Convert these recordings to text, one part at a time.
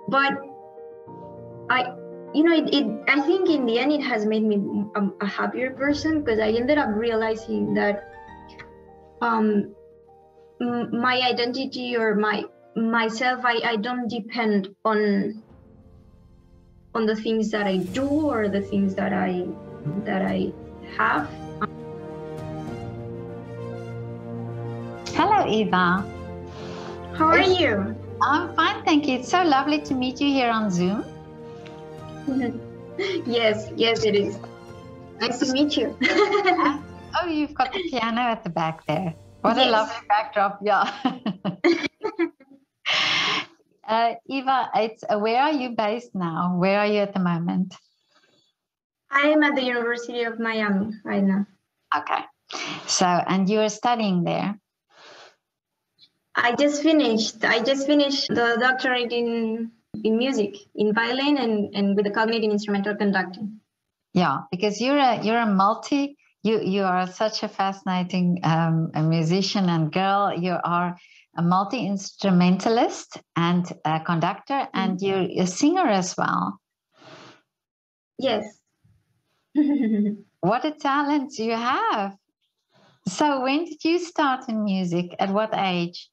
but I think in the end it has made me a happier person, because I ended up realizing that my identity or myself, I don't depend on the things that I do or the things that I have. Hello, Eva. How are you? I'm fine, thank you. It's so lovely to meet you here on Zoom. Yes, it is. Nice to meet you. Oh, you've got the piano at the back there. What a lovely backdrop, yeah. Eva, where are you based now? Where are you at the moment? I am at the University of Miami right now. Okay. So, and you are studying there? I just finished the doctorate in music, in violin and with the cognitive instrumental conducting. Yeah, because you're a multi. You are such a fascinating a musician and girl. You are a multi-instrumentalist and a conductor, and you're a singer as well. Yes. What a talent you have. So when did you start in music? At what age?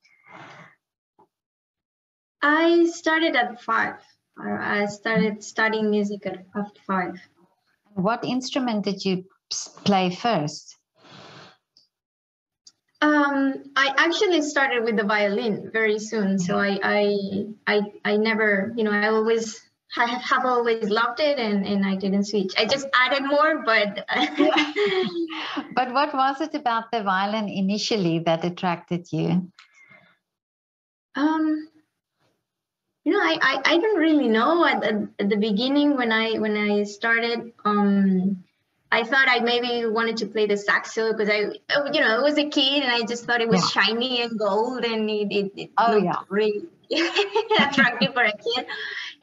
I started at 5. I started studying music at 5. What instrument did you play first? I actually started with the violin very soon. So I never, I have always loved it, and I didn't switch. I just added more, but. But what was it about the violin initially that attracted you? I don't really know. At the beginning, when I started, I thought I maybe wanted to play the saxo because I was a kid and I just thought it was shiny and gold, and it looked really attractive for a kid.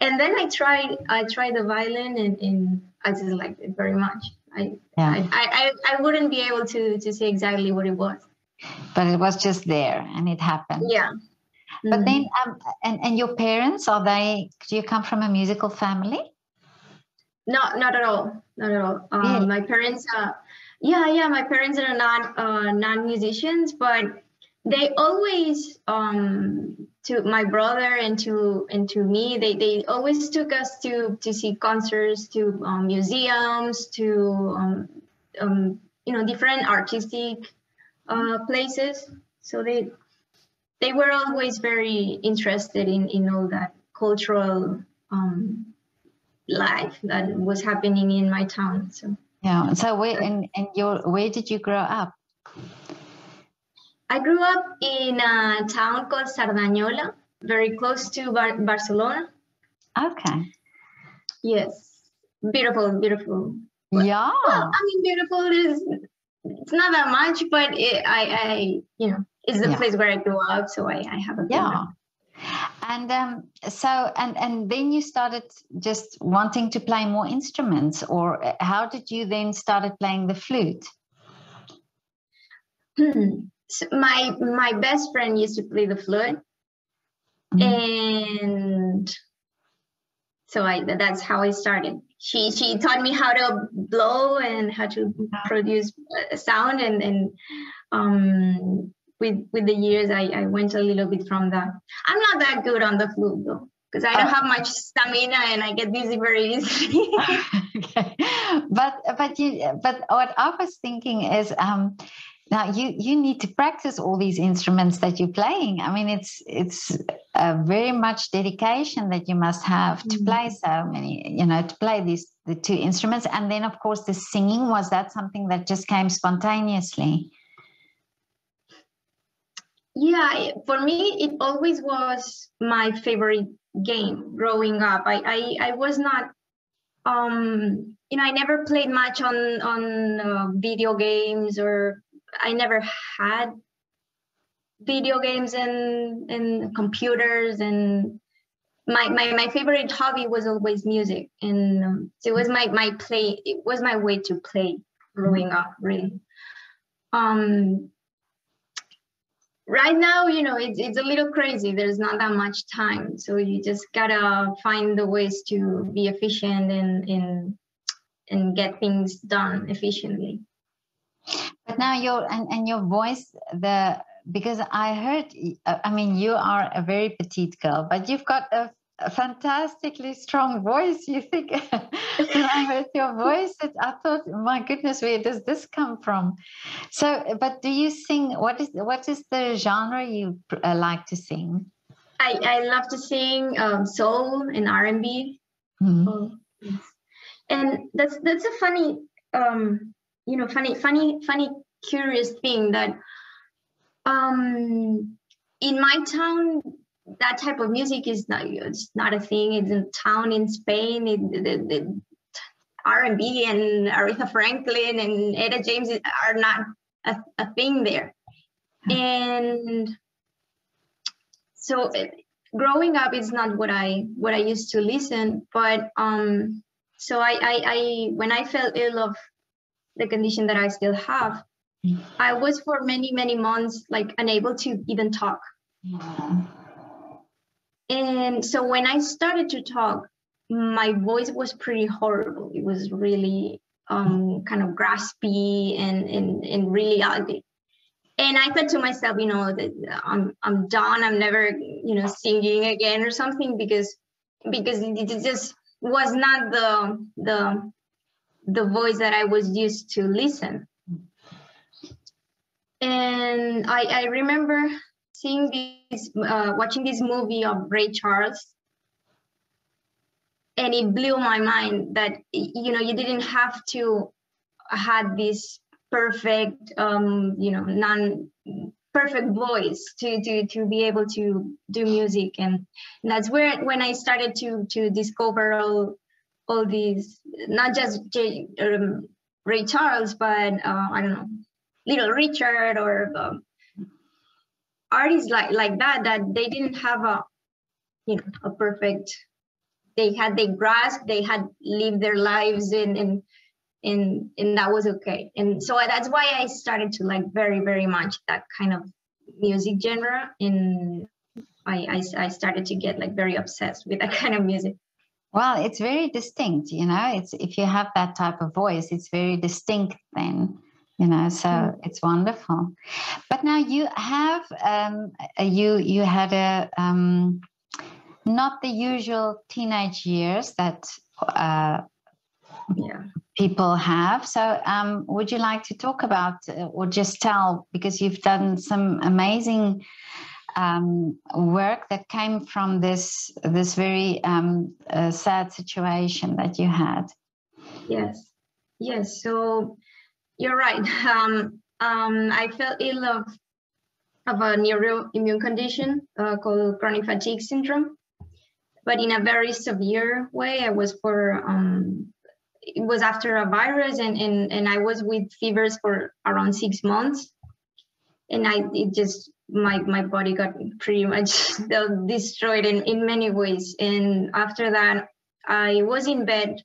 And then I tried the violin, and I just liked it very much. I wouldn't be able to say exactly what it was, but it was just there and it happened. Yeah. But then, and your parents, do you come from a musical family? No, not at all. Not at all. Really? My parents, my parents are not non-musicians, but they always, to my brother and to me, they always took us to see concerts, to museums, to different artistic places. So they were always very interested in all that cultural life that was happening in my town. So yeah. So where did you grow up? I grew up in a town called Sardañola, very close to Barcelona. Okay. Yes, beautiful. Yeah. Well, I mean, beautiful it's not that much, but it's the place where I grew up, so I have a good And and then you started just wanting to play more instruments, or how did you then started playing the flute? So my best friend used to play the flute, and so that's how I started. She taught me how to blow and how to produce sound, and with the years I went a little bit from that. I'm not that good on the flute though, because I don't have much stamina and I get dizzy very easily. Okay. But what I was thinking is now you need to practice all these instruments that you're playing. I mean, it's very much dedication that you must have to play so many, to play the two instruments. And then of course the singing, was that something that just came spontaneously? Yeah, for me, it always was my favorite game growing up. I was not, I never played much on video games, or I never had video games and computers. And my favorite hobby was always music, and it was my play. It was my way to play growing up, really. right now, you know, it's a little crazy. There's not that much time, so you just gotta find the ways to be efficient and get things done efficiently. But now your voice, because I heard, I mean, you are a very petite girl, but you've got a fantastically strong voice. You think when I heard your voice, I thought, my goodness, where does this come from? So, but do you sing? What is the genre you like to sing? I love to sing soul and R&B. Mm-hmm. Oh, yes. And that's a funny you know, funny curious thing that in my town that type of music is not a thing. It's a town in Spain. The R&B and Aretha Franklin and Etta James are not a thing there. And so growing up is not what I used to listen. But so I when I fell ill of the condition that I still have, I was for many months like unable to even talk. And so when I started to talk, my voice was pretty horrible. It was really kind of graspy and really ugly. And I thought to myself, you know, that I'm done. I'm never, you know, singing again or something, because it just was not the voice that I was used to listen. And I remember seeing this, watching this movie of Ray Charles, and it blew my mind that, you know, you didn't have to have this perfect, you know, non-perfect voice to be able to do music. And that's where, when I started to discover all these, not just Ray Charles, but I don't know, Little Richard or artists like that they didn't have a, you know, a perfect. They had their grasp. They had lived their lives and that was okay. And so that's why I started to like very much that kind of music genre. And I started to get like very obsessed with that kind of music. Well, it's very distinct, you know. It's, if you have that type of voice, it's very distinct then, you know. So it's wonderful. But now you have you had a not the usual teenage years that people have. So would you like to talk about or just tell, because you've done some amazing work that came from this very sad situation that you had? Yes. So you're right. I fell ill of a neuroimmune condition called chronic fatigue syndrome, but in a very severe way. I was it was after a virus, and I was with fevers for around 6 months, and my body got pretty much destroyed in many ways. And after that, I was in bed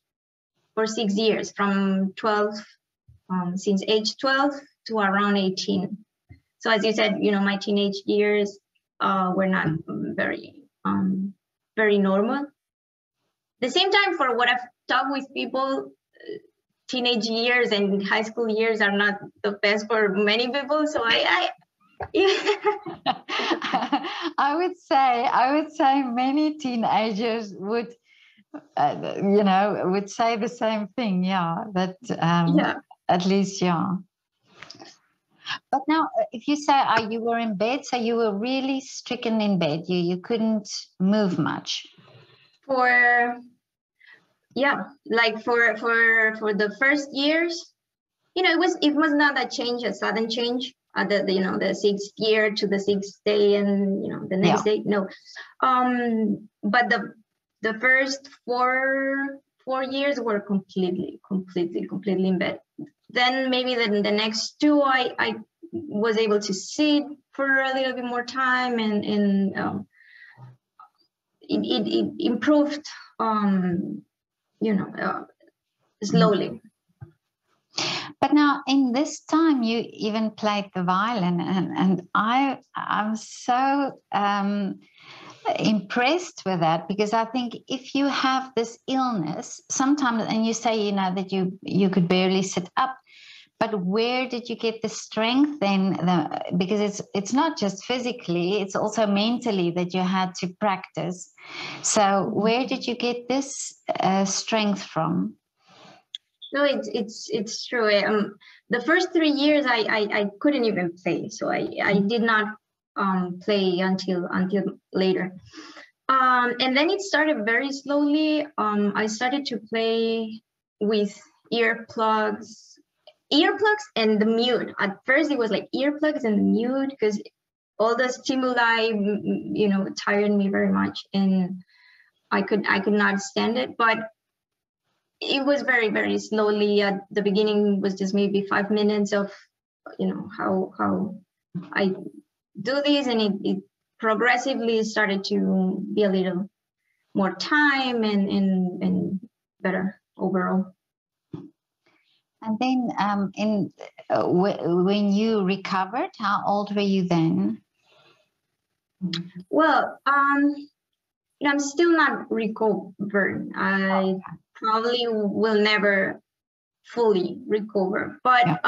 for 6 years, from 12, since age 12 to around 18. So as you said, you know, my teenage years were not very normal. At the same time, for what I've talked with people, teenage years and high school years are not the best for many people. So I would say many teenagers would you know, would say the same thing. At least. But now, if you say you were in bed, so you were really stricken in bed, you couldn't move much. Like for the first years, you know, it was not a sudden change. The 6th year to the 6th day, and you know, the next day. No, but the first four years were completely in bed. Then maybe the next 2, I was able to sit for a little bit more time, and it improved, slowly. But now in this time, you even played the violin, and I'm so impressed with that, because I think if you have this illness sometimes, and you say, you know, that you could barely sit up, but where did you get the strength then? Because it's not just physically, it's also mentally that you had to practice. So where did you get this strength from? No, it's true. The first 3 years I couldn't even play, so I did not play until later. And then it started very slowly. I started to play with earplugs and the mute. At first, it was like earplugs and the mute, because all the stimuli, you know, tired me very much, and I could not stand it. But it was very, very slowly. At the beginning, was just maybe 5 minutes of, you know, how I do this, and it progressively started to be a little more time and better overall. And then when you recovered, how old were you then? Well, I'm still not recovered. I probably will never fully recover, but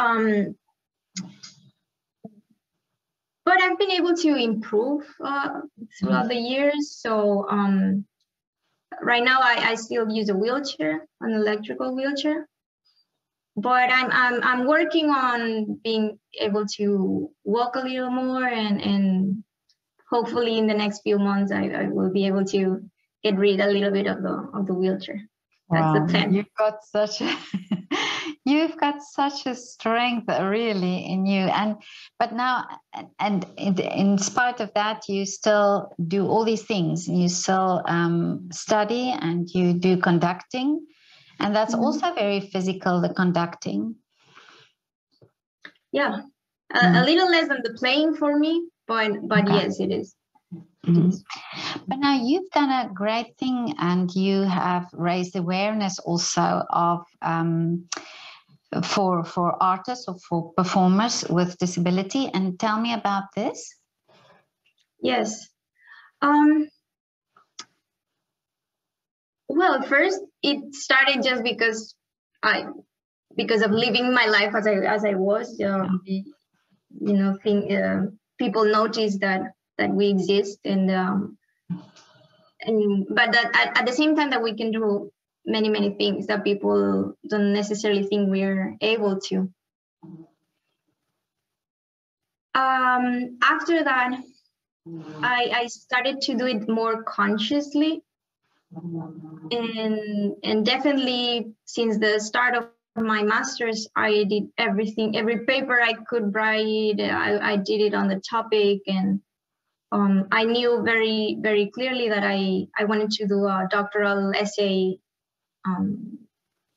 but I've been able to improve throughout the years. So right now I still use a wheelchair, an electrical wheelchair, but I'm working on being able to walk a little more, and hopefully in the next few months I will be able to get rid a little bit of the wheelchair. That's the plan. You've got such a strength really in you, but now in spite of that, you still do all these things. You still study, and you do conducting, and that's also very physical, the conducting. Yeah, a little less than the playing for me, but okay. Yes, it is. But now you've done a great thing, and you have raised awareness also of for artists or for performers with disability. And tell me about this. Yes. Well, first it started just because of living my life as I was. You know, people notice that we exist, and but that at the same time that we can do many things that people don't necessarily think we're able to. After that, I started to do it more consciously, and definitely since the start of my master's, I did everything, every paper I could write, I did it on the topic, and I knew very, very clearly that I wanted to do a doctoral essay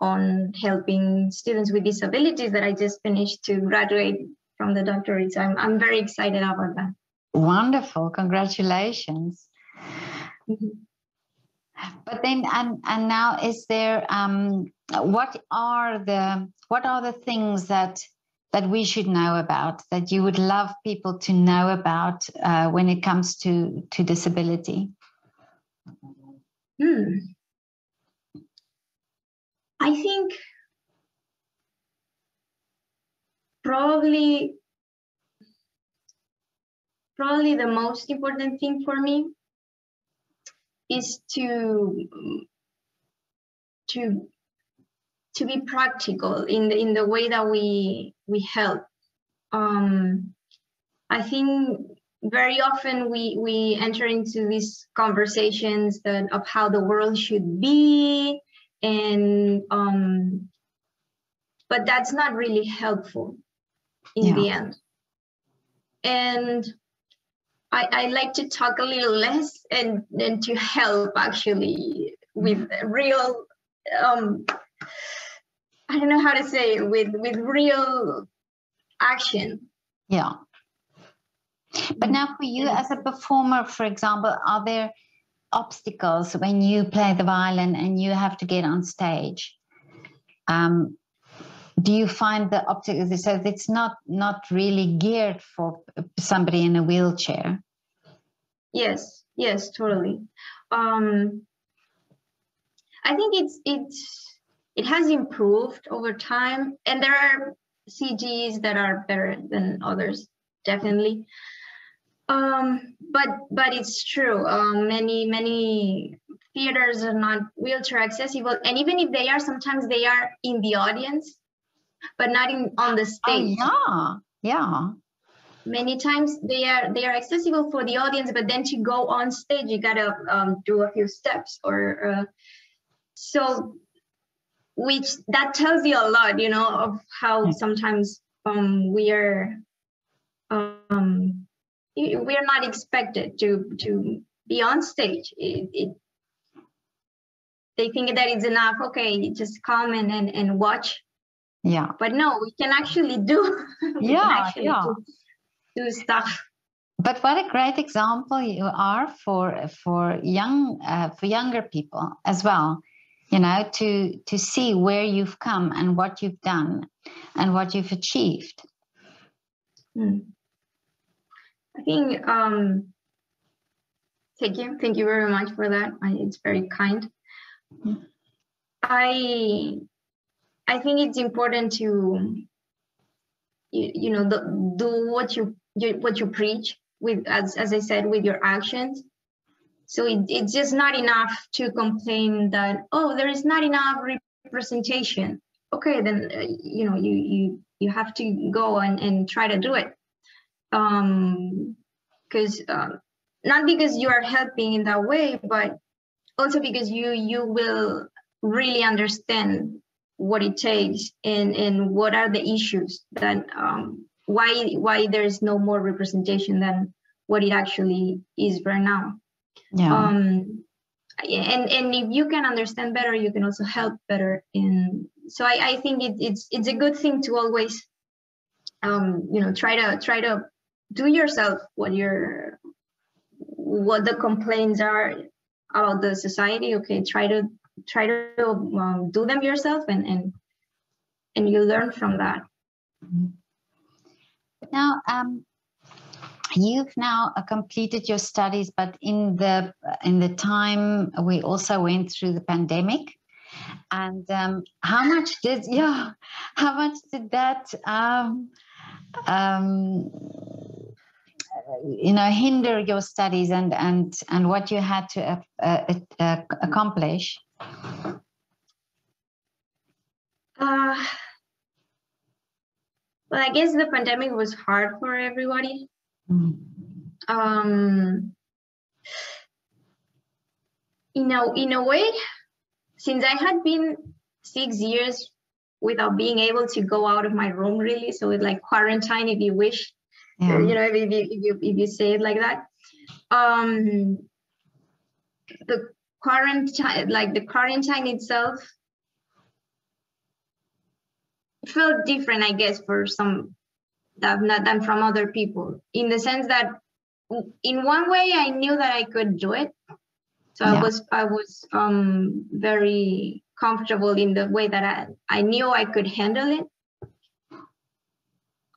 on helping students with disabilities that I just finished to graduate from the doctorate. So I'm very excited about that. Wonderful. Congratulations. But then, and now, is there what are the things that we should know about, that you would love people to know about when it comes to disability? I think probably the most important thing for me is to be practical in the way that we help. I think very often we enter into these conversations of how the world should be, and but that's not really helpful in the end. And I like to talk a little less and to help actually with real I don't know how to say it, with real action. Yeah. But now for you as a performer, for example, are there obstacles when you play the violin and you have to get on stage? do you find the optic, so it's not really geared for somebody in a wheelchair? Yes, totally. I think it has improved over time, and there are CGs that are better than others, definitely. But it's true. Many theaters are not wheelchair accessible, and even if they are, sometimes they are in the audience, but not on the stage. Oh, yeah. Many times they are accessible for the audience, but then to go on stage, you gotta do a few steps, or so, which that tells you a lot, of how sometimes we're not expected to be on stage. They think that it's enough. Okay, just come and watch. Yeah. But no, we can actually do. Do stuff. But what a great example you are for younger people as well. To see where you've come and what you've done and what you've achieved. I think thank you very much for that. It's very kind. I think it's important to do what you preach with, as I said, with your actions. So it's just not enough to complain that, oh, there is not enough representation. Okay, then you have to go and try to do it. Because not because you are helping in that way, but also because you will really understand what it takes and what are the issues that why there's no more representation than what it actually is right now. Yeah. And if you can understand better, you can also help better. So I think it's a good thing to always try to do yourself what the complaints are about the society. Okay, try to do them yourself, and you learn from that. Now, you've now completed your studies, but in the time we also went through the pandemic, and how much did that hinder your studies and what you had to accomplish? Well, I guess the pandemic was hard for everybody. In a way, since I had been 6 years without being able to go out of my room, really, so it's like quarantine, if you wish. Yeah. If you say it like that. The quarantine itself felt different, I guess, for some than from other people, in the sense that in one way I knew that I could do it. So yeah. I was very comfortable in the way that I knew I could handle it.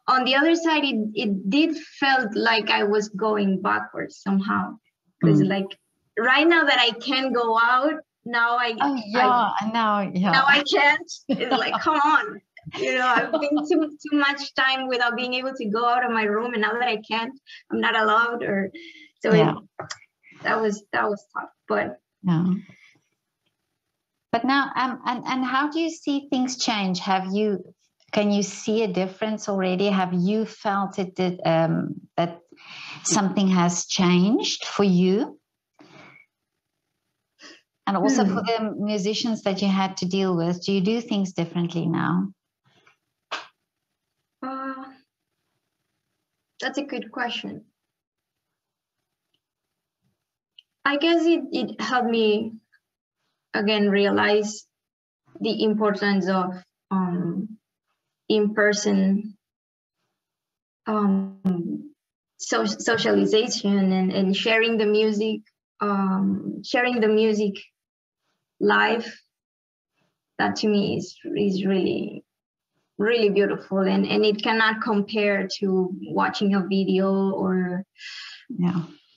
On the other side, it did felt like I was going backwards somehow, because like right now that I can go out, now now I can't. It's like, come on, I've been too much time without being able to go out of my room, and now that I can't, I'm not allowed. That was tough, but yeah. But now, and how do you see things change? Can you see a difference already? Have you felt it that something has changed for you? And also for the musicians that you had to deal with, do you do things differently now? That's a good question. I guess it helped me again realize the importance of in-person socialization and sharing the music live. That to me is really really beautiful, and it cannot compare to watching a video, or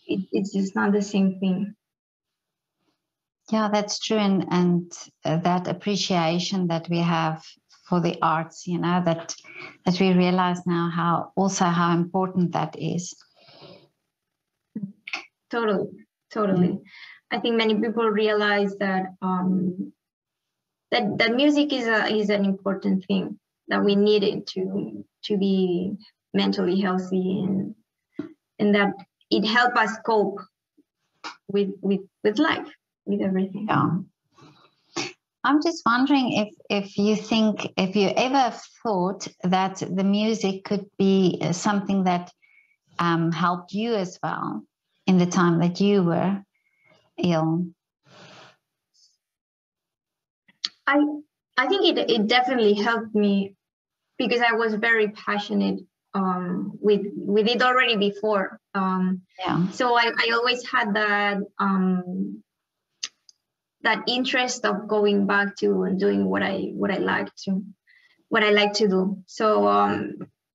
it's just not the same thing. Yeah, that's true. And that appreciation that we have for the arts, you know, that we realize now how important that is. Totally. I think many people realize that that music is an important thing, that we need it to be mentally healthy, and that it helps us cope with life, with everything. Yeah. I'm just wondering if you ever thought that the music could be something that helped you as well in the time that you were ill. I think it definitely helped me, because I was very passionate with it already before. So I always had that interest of going back to and doing what I like to do. So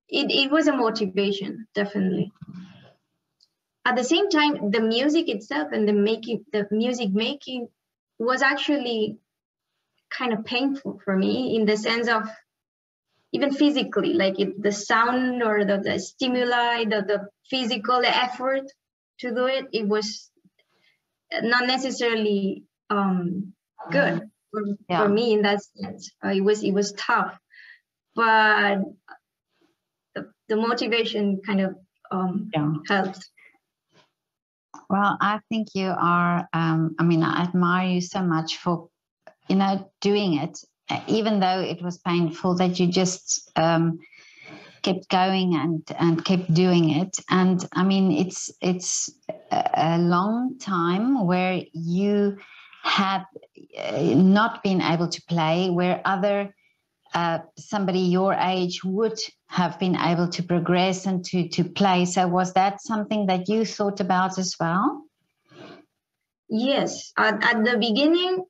it was a motivation, definitely. At the same time, the music itself and the music making was actually kind of painful for me, in the sense of even physically, like the sound or the stimuli, the physical effort to do it, it was not necessarily good for me in that sense. It was tough, but the motivation kind of helps. Well, I think you are, I admire you so much for, doing it, even though it was painful, that you just kept going and kept doing it. And I mean, it's a long time where you had not been able to play, where somebody your age would have been able to progress and to play. So was that something that you thought about as well? Yes, at the beginning,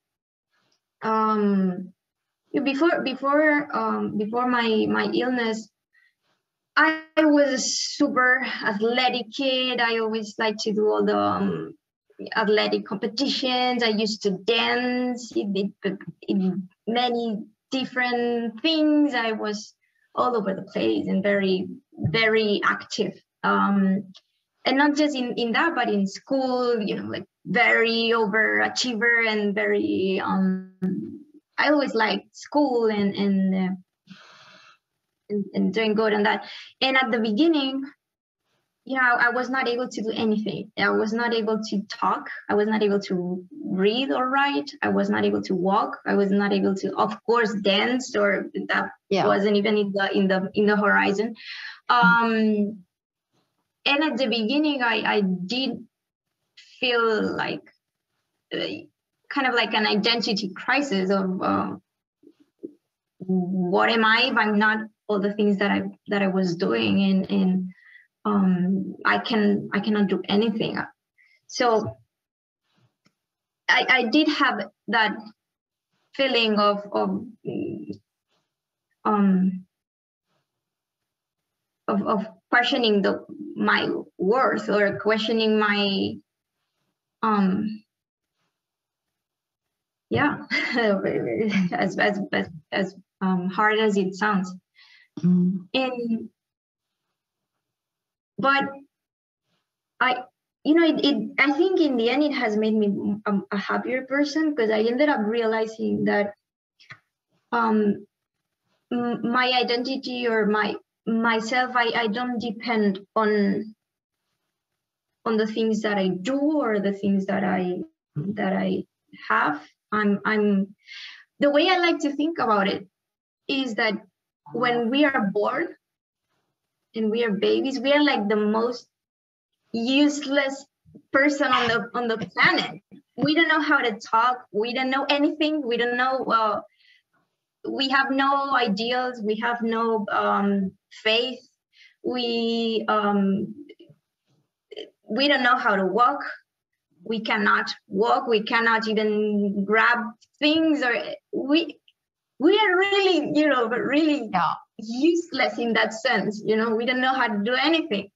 before my illness, I was a super athletic kid. I always liked to do all the athletic competitions. I used to dance in many different things. I was all over the place and very, very active. And not just in that, but in school, like very overachiever and very, I always liked school and doing good on that. And at the beginning, I was not able to do anything. I was not able to talk. I was not able to read or write. I was not able to walk. I was not able to, of course, dance, or that wasn't even in the horizon. And at the beginning, I did feel like kind of like an identity crisis of what am I if I'm not all the things that I was doing, and I cannot do anything. So I did have that feeling of questioning my worth, or questioning my as hard as it sounds. But I think in the end it has made me a happier person, because I ended up realizing that my identity or myself, I don't depend on the things that I do or the things that I have. I'm the way I like to think about it is that when we are born and we are babies, we are like the most useless person on the planet. We don't know how to talk. We don't know anything. We don't know. We have no ideals. We have no faith. We don't know how to walk. We cannot walk. We cannot even grab things. Or we are really, really useless in that sense. You know, we don't know how to do anything.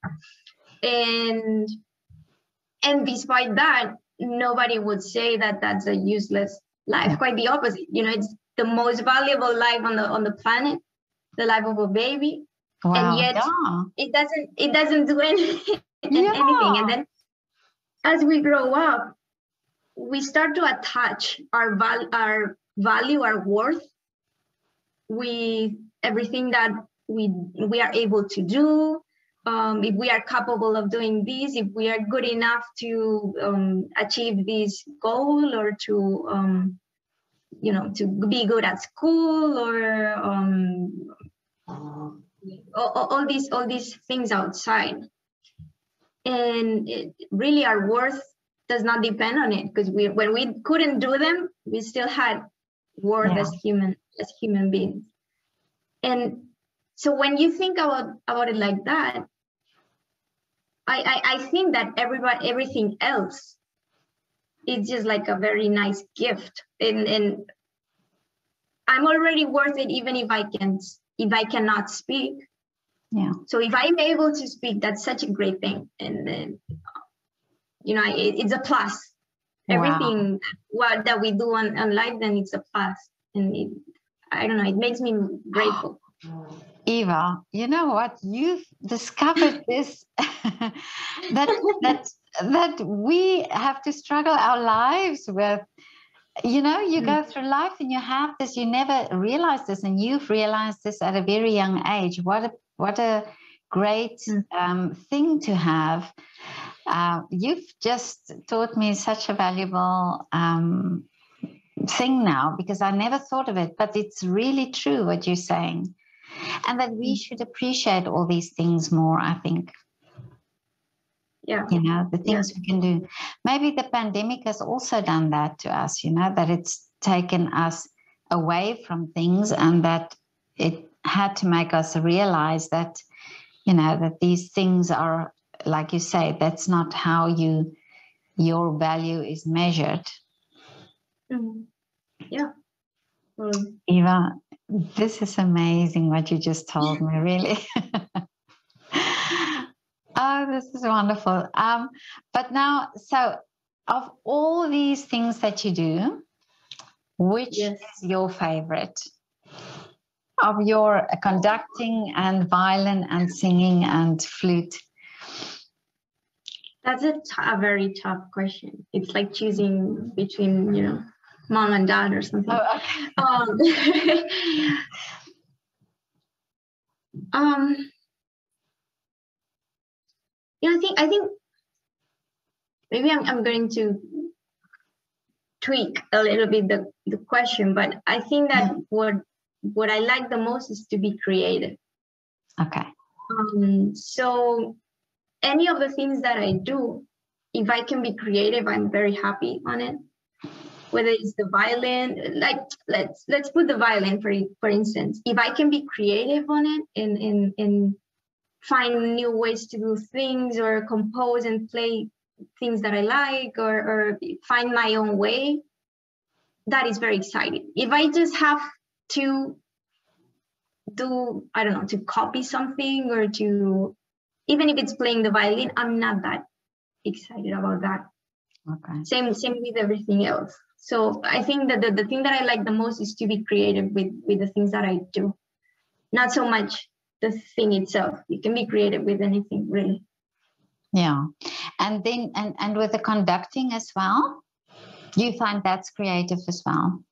And despite that, nobody would say that that's a useless life. Quite the opposite. You know, it's the most valuable life on the planet, the life of a baby. Wow, and yet it doesn't do anything. Anything. And then as we grow up, we start to attach our value, our worth with everything that we are able to do. If we are capable of doing this, if we are good enough to achieve this goal, or to you know, to be good at school, or all these things outside. And really our worth does not depend on it, because when we couldn't do them, we still had worth as human beings. And so when you think about it like that, I think that everything else is just like a very nice gift, and I'm already worth it, even if I cannot speak. Yeah. So if I'm able to speak, that's such a great thing. And then, you know, it's a plus. Everything that we do on life, then it's a plus. And I don't know, it makes me grateful. Eva, you know what? You've discovered this, that we have to struggle our lives with. You know, you go through life and you have this, you never realize this, and you've realized this at a very young age. What a great thing to have. You've just taught me such a valuable thing now, because I never thought of it, but it's really true what you're saying. And that we should appreciate all these things more, I think. Yeah. You know, the things we can do. Maybe the pandemic has also done that to us, you know, that it's taken us away from things, and that it had to make us realize that, you know, that these things are, like you say, that's not how your value is measured. Mm-hmm. Yeah. Eva, this is amazing what you just told me, really. Oh, this is wonderful. But now, so of all these things that you do, which is your favorite? Of your conducting and violin and singing and flute? That's a very tough question. It's like choosing between, you know, mom and dad or something. Oh, okay. Yeah, I think maybe I'm going to tweak a little bit the question, but I think that what I like the most is to be creative. Okay. So any of the things that I do, if I can be creative, I'm very happy on it. Whether it's the violin, like let's put the violin for instance. If I can be creative on it and find new ways to do things, or compose and play things that I like, or find my own way, that is very exciting. If I just have to do, I don't know, to copy something, or to, even if it's playing the violin, I'm not that excited about that. Okay. Same with everything else. So I think that the thing that I like the most is to be creative with the things that I do. Not so much the thing itself. You can be creative with anything, really. Yeah. And then and with the conducting as well, you find that's creative as well?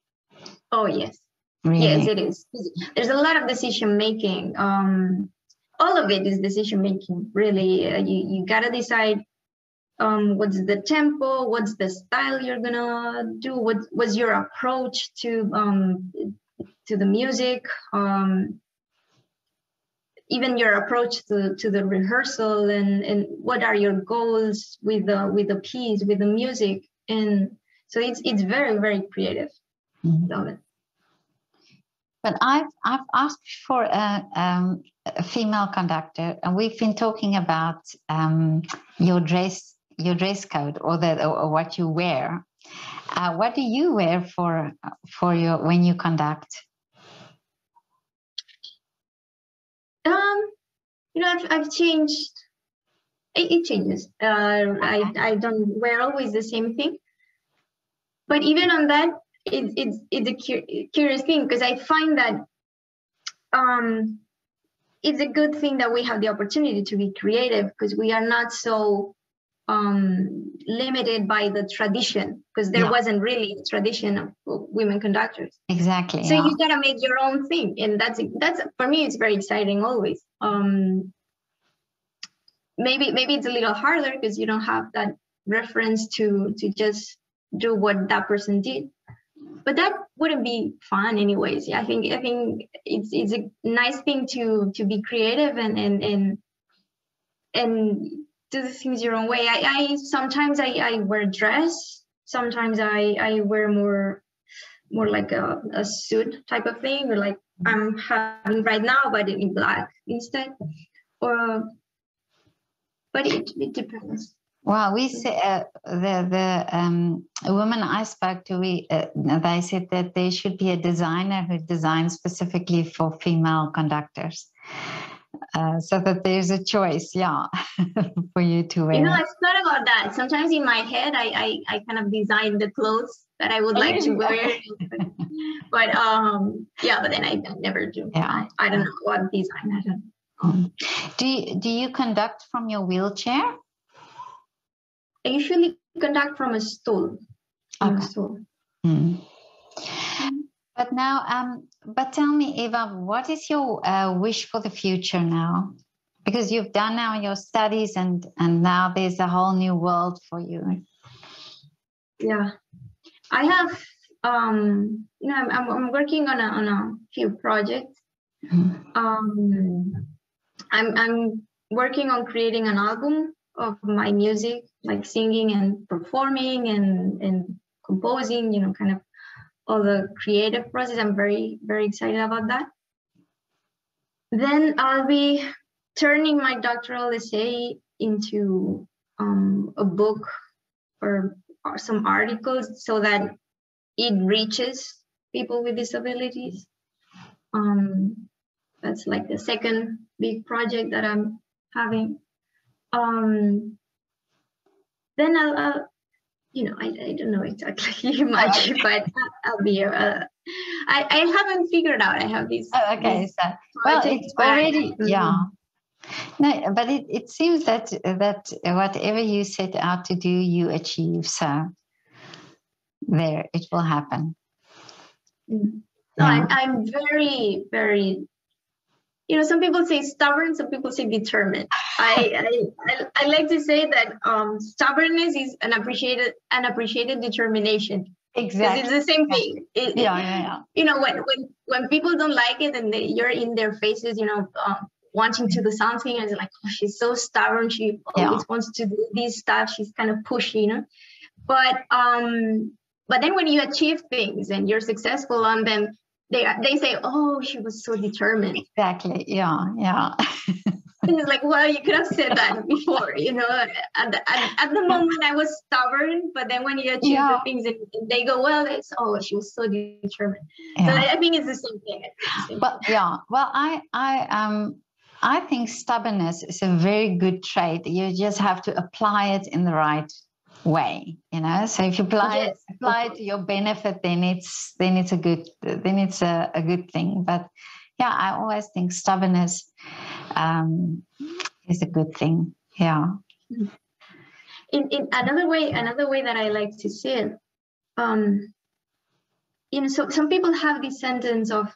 Oh, yes. Really? Yes, it is. There's a lot of decision making. All of it is decision making, really. You got to decide what's the tempo, what's the style you're gonna do, what's your approach to the music, even your approach to the rehearsal, and what are your goals with the piece, with the music. And so it's very, very creative. Love it. But I've asked for a female conductor, and we've been talking about your dress code, or what you wear. What do you wear for your when you conduct? I've changed. It changes. I don't wear always the same thing. But even on that, it's a curious thing, because I find that it's a good thing that we have the opportunity to be creative, because we are not so limited by the tradition, because there wasn't really a tradition of women conductors. Exactly. So you gotta make your own thing, and that's for me, it's very exciting always. Maybe it's a little harder because you don't have that reference to just do what that person did, but that wouldn't be fun anyways. I think it's a nice thing to be creative and do the things your own way. I sometimes I wear a dress, sometimes I wear more like a suit type of thing, or like I'm having right now, but in black instead, or but it depends. Well, we say the women I spoke to, they said that there should be a designer who designs specifically for female conductors, so that there's a choice, for you to wear. I've thought about that. Sometimes in my head, I kind of design the clothes that I would like to wear, but but then I never do. Yeah. I don't know what design. I don't know. Do you conduct from your wheelchair? I usually conduct from a stool. Okay. But now, but tell me, Eva, what is your wish for the future now? Because you've done now your studies, and now there's a whole new world for you. Yeah, I have. I'm working on a few projects. I'm working on creating an album of my music, like singing and performing and composing, kind of all the creative process. I'm very, very excited about that. Then I'll be turning my doctoral essay into a book or some articles, so that it reaches people with disabilities. That's like the second big project that I'm having. Then I'll I don't know exactly much, but I'll be. I haven't figured out. I have these. Okay, so well, it's already No, but it seems that whatever you set out to do, you achieve. So there, it will happen. No, I'm very, very. Some people say stubborn, some people say determined. I like to say that stubbornness is an appreciated determination. Exactly, it's the same thing. When people don't like it, and you're in their faces, wanting to do something, and it's like, oh, she's so stubborn. She always wants to do this stuff. She's kind of pushy, But then when you achieve things and you're successful on them, they say, oh, she was so determined. Exactly. Yeah. And it's like, well, you could have said that before, At the moment, I was stubborn, but then when you achieve the things and they go well, it's, oh, she was so determined. Yeah. So I think it's the same thing. Well, I think stubbornness is a very good trait. You just have to apply it in the right way, So if you apply it to your benefit, then it's a good thing. But I always think stubbornness is a good thing. Yeah. In another way that I like to see it, so some people have this sentence of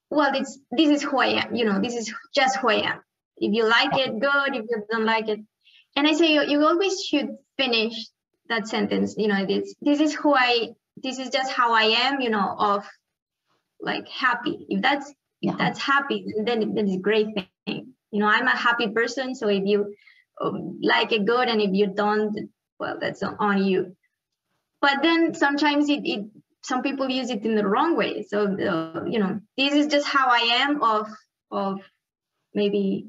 well, this is who I am. This is just who I am. If you like it, good. If you don't like it. And I say you always should finish that sentence. This is just how I am. Of like happy. If that's happy, then it's a great thing. I'm a happy person. So if you like it, good, and if you don't, well, that's on you. But then sometimes some people use it in the wrong way. So this is just how I am. Of maybe,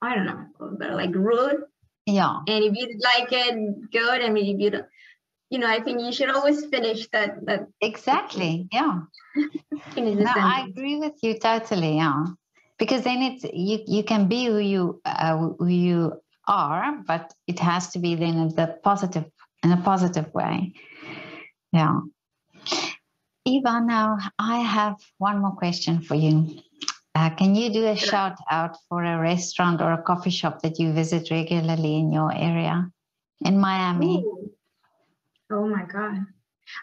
I don't know, like rude. Yeah. And if you like it, good. I mean, if you don't, I think you should always finish that. Exactly. Yeah. No, I agree with you totally. Yeah. because then it's you can be who you are, but it has to be then in a positive way. Yeah. Eva, now I have one more question for you. Can you do a shout out for a restaurant or a coffee shop that you visit regularly in your area in Miami? Ooh. Oh my God.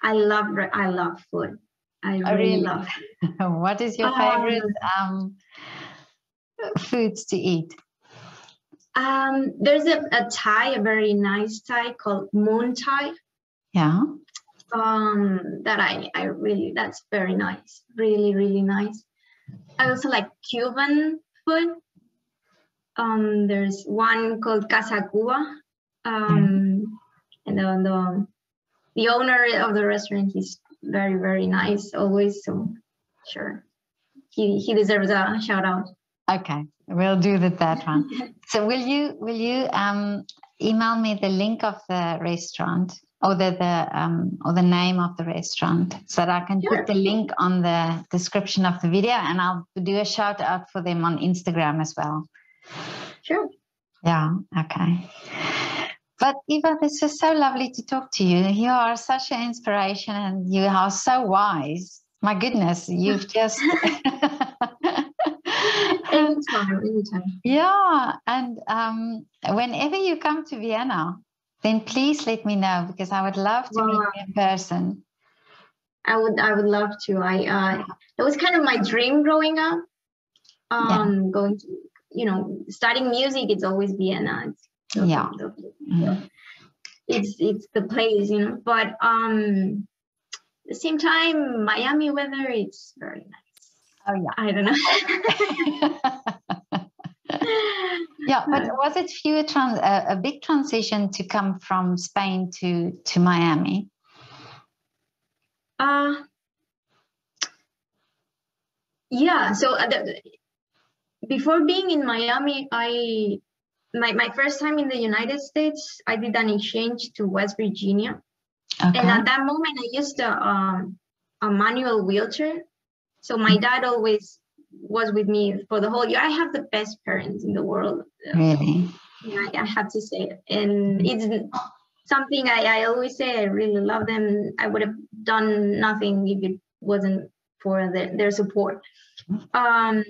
I love food. I Oh, really really? love food. What is your favorite foods to eat? There's a very nice Thai called Moon Thai. Yeah. That I really, that's very nice. Really, really nice. I also like Cuban food. There's one called Casa Cuba. And the owner of the restaurant, he's very, very nice always. So sure, he deserves a shout out. Okay, we'll do that one. So will you email me the link of the restaurant or the name of the restaurant so that I can put the link on the description of the video, and I'll do a shout out for them on Instagram as well. Sure. Yeah, okay. But Eva, this is so lovely to talk to you. You are such an inspiration and you are so wise. My goodness, you've just... Anytime. Yeah, and whenever you come to Vienna, then please let me know, because I would love to meet you in person. I would love to. It was kind of my dream growing up. Going to, studying music, it's always Vienna. It's the place, but at the same time, Miami weather, it's very nice. Oh yeah, I don't know. Yeah, but was it for you a big transition to come from Spain to Miami? Yeah, so before being in Miami, my first time in the United States, I did an exchange to West Virginia. Okay. And at that moment, I used a manual wheelchair. So my dad always was with me for the whole year. I have the best parents in the world. Really? I have to say it. And it's something I always say. I really love them. I would have done nothing if it wasn't for their support. My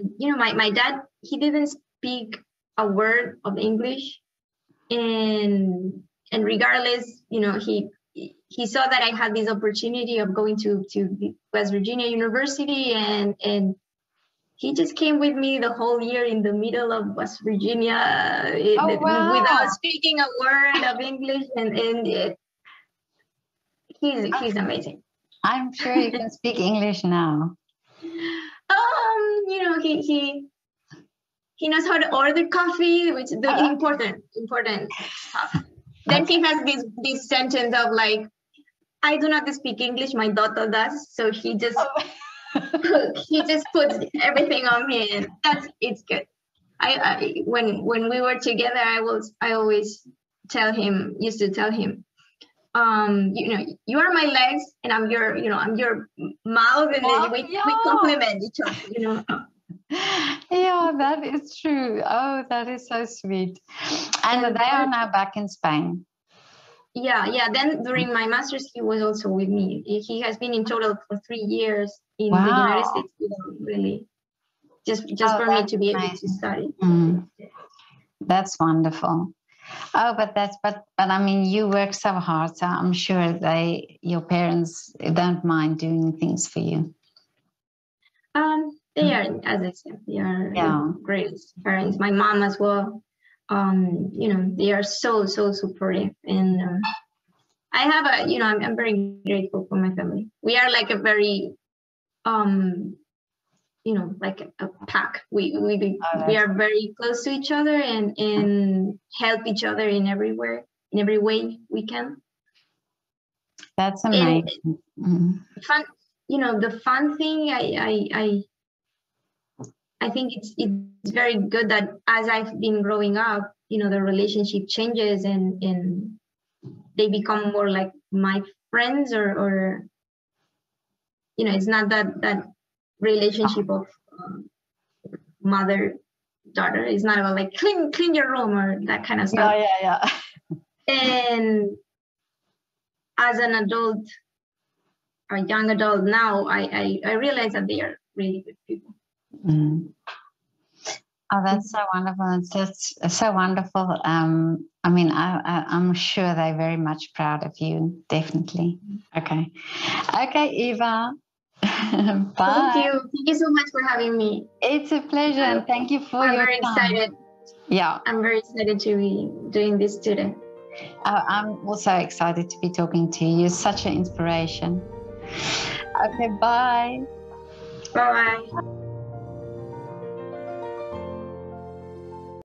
dad, he didn't speak a word of English, and regardless, he saw that I had this opportunity of going to West Virginia University, and he just came with me the whole year in the middle of West Virginia without speaking a word of English, and he's amazing. I'm sure you can speak English now. He knows how to order coffee, which is the important stuff. Then he has this sentence of like, I do not speak English, my daughter does, so he just puts everything on me, and it's good. When we were together, I always used to tell him, you are my legs and I'm your mouth, and we complement each other, Yeah, that is true. Oh, that is so sweet. And they are now back in Spain. Yeah. Then during my master's, he was also with me. He has been in total for 3 years in the United States, really, just for me to be able to study. That's wonderful. Oh, but I mean, you work so hard, so I'm sure your parents don't mind doing things for you. They are, as I said, they are the greatest parents. My mom as well. They are so supportive, and I have I'm very grateful for my family. We are like a very like a pack. We are very close to each other and help each other in every way we can. That's amazing. Fun, the fun thing, I think it's very good that as I've been growing up, the relationship changes and they become more like my friends, or it's not that relationship of mother-daughter. It's not about like clean your room or that kind of stuff. Yeah. And as an adult, a young adult now, I realize that they are really good people. Mm. Oh, that's so wonderful. It's so wonderful. I mean, I'm sure they're very much proud of you. Definitely. Okay, Eva. Bye. Thank you. Thank you so much for having me. It's a pleasure, and thank you for your time. I'm very excited. Yeah, I'm very excited to be doing this today. I'm also excited to be talking to you. You're such an inspiration. Okay, bye. Bye-bye.